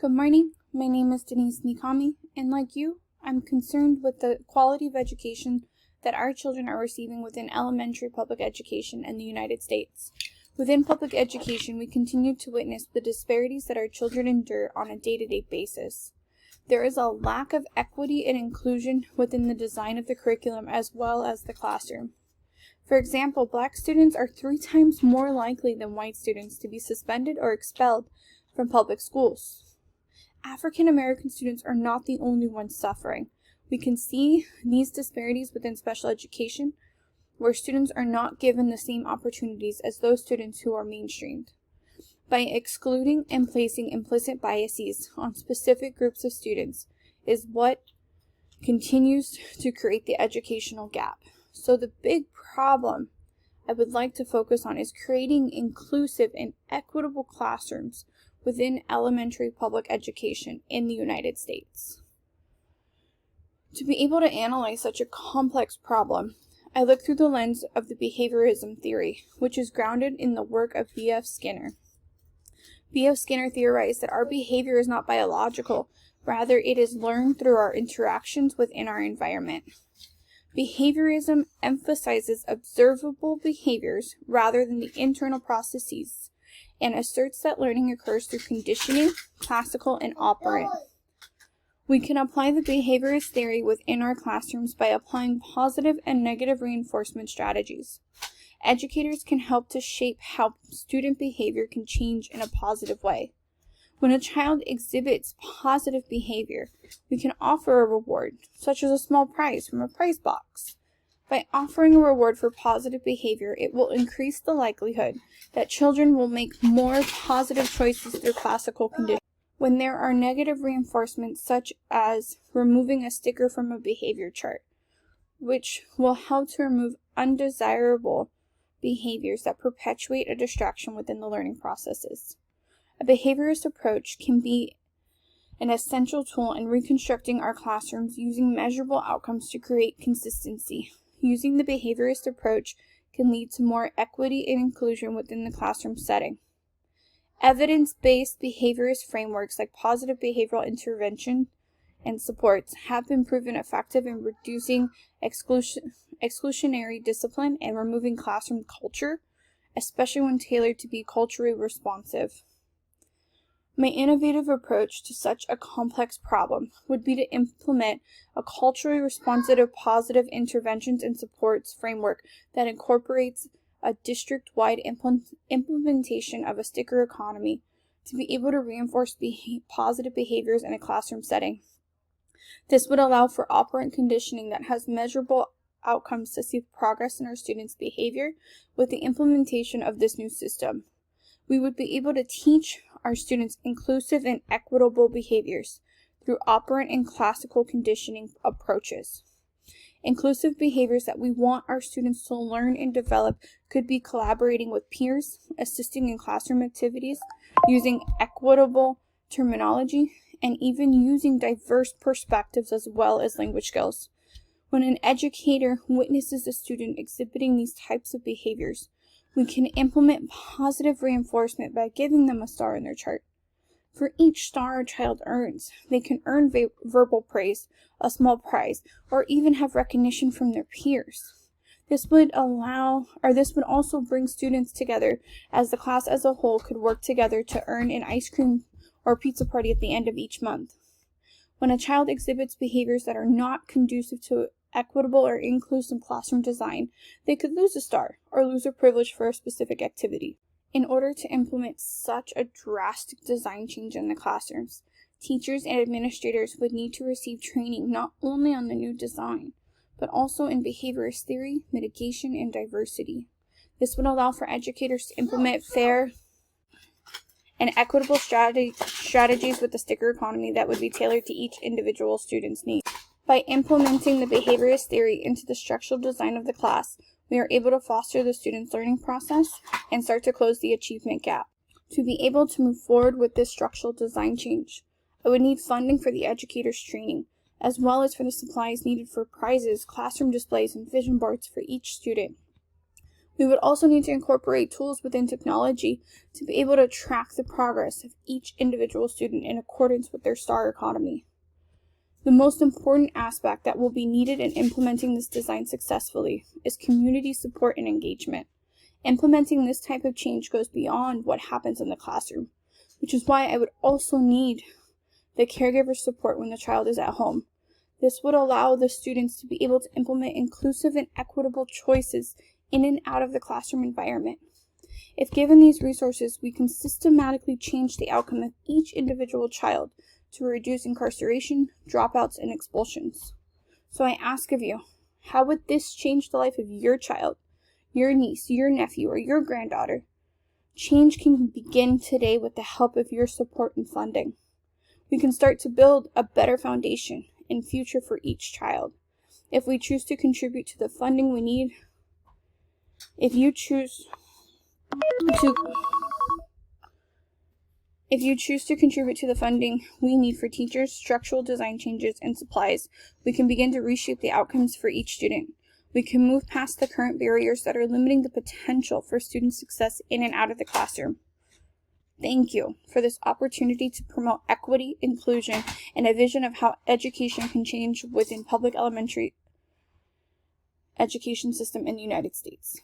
Good morning, my name is Denise Nikami, and like you, I'm concerned with the quality of education that our children are receiving within elementary public education in the United States. Within public education, we continue to witness the disparities that our children endure on a day-to-day basis. There is a lack of equity and inclusion within the design of the curriculum as well as the classroom. For example, Black students are 3 times more likely than white students to be suspended or expelled from public schools. African American students are not the only ones suffering. We can see these disparities within special education, where students are not given the same opportunities as those students who are mainstreamed. By excluding and placing implicit biases on specific groups of students is what continues to create the educational gap. So the big problem I would like to focus on is creating inclusive and equitable classrooms within elementary public education in the United States. To be able to analyze such a complex problem, I look through the lens of the behaviorism theory, which is grounded in the work of B.F. Skinner. B.F. Skinner theorized that our behavior is not biological, rather it is learned through our interactions within our environment. Behaviorism emphasizes observable behaviors rather than the internal processes, and asserts that learning occurs through conditioning, classical, and operant. We can apply the behaviorist theory within our classrooms by applying positive and negative reinforcement strategies. Educators can help to shape how student behavior can change in a positive way. When a child exhibits positive behavior, we can offer a reward, such as a small prize from a prize box. By offering a reward for positive behavior, it will increase the likelihood that children will make more positive choices through classical conditioning. When there are negative reinforcements, such as removing a sticker from a behavior chart, which will help to remove undesirable behaviors that perpetuate a distraction within the learning processes. A behaviorist approach can be an essential tool in reconstructing our classrooms using measurable outcomes to create consistency. Using the behaviorist approach can lead to more equity and inclusion within the classroom setting. Evidence-based behaviorist frameworks like positive behavioral intervention and supports have been proven effective in reducing exclusionary discipline and removing classroom culture, especially when tailored to be culturally responsive. My innovative approach to such a complex problem would be to implement a culturally responsive positive interventions and supports framework that incorporates a district-wide implementation of a sticker economy to be able to reinforce positive behaviors in a classroom setting. This would allow for operant conditioning that has measurable outcomes to see progress in our students' behavior with the implementation of this new system. We would be able to teach our students inclusive and equitable behaviors through operant and classical conditioning approaches. Inclusive behaviors that we want our students to learn and develop could be collaborating with peers, assisting in classroom activities, using equitable terminology, and even using diverse perspectives as well as language skills. When an educator witnesses a student exhibiting these types of behaviors, we can implement positive reinforcement by giving them a star in their chart. For each star a child earns, they can earn verbal praise, a small prize, or even have recognition from their peers. This would also bring students together, as the class as a whole could work together to earn an ice cream or pizza party at the end of each month. When a child exhibits behaviors that are not conducive to equitable or inclusive classroom design, they could lose a star or lose a privilege for a specific activity. In order to implement such a drastic design change in the classrooms, teachers and administrators would need to receive training not only on the new design, but also in behaviorist theory, mitigation, and diversity. This would allow for educators to implement fair and equitable strategies with the sticker economy that would be tailored to each individual student's needs. By implementing the behaviorist theory into the structural design of the class, we are able to foster the student's learning process and start to close the achievement gap. To be able to move forward with this structural design change, I would need funding for the educator's training, as well as for the supplies needed for prizes, classroom displays, and vision boards for each student. We would also need to incorporate tools within technology to be able to track the progress of each individual student in accordance with their STAR economy. The most important aspect that will be needed in implementing this design successfully is community support and engagement. Implementing this type of change goes beyond what happens in the classroom, which is why I would also need the caregiver support when the child is at home. This would allow the students to be able to implement inclusive and equitable choices in and out of the classroom environment. If given these resources, we can systematically change the outcome of each individual child to reduce incarceration, dropouts, and expulsions. So I ask of you, how would this change the life of your child, your niece, your nephew, or your granddaughter? Change can begin today with the help of your support and funding. We can start to build a better foundation and future for each child. If we choose to contribute to the funding we need, if you choose to contribute to the funding we need for teachers, structural design changes, and supplies, we can begin to reshape the outcomes for each student. We can move past the current barriers that are limiting the potential for student success in and out of the classroom. Thank you for this opportunity to promote equity, inclusion, and a vision of how education can change within public elementary education system in the United States.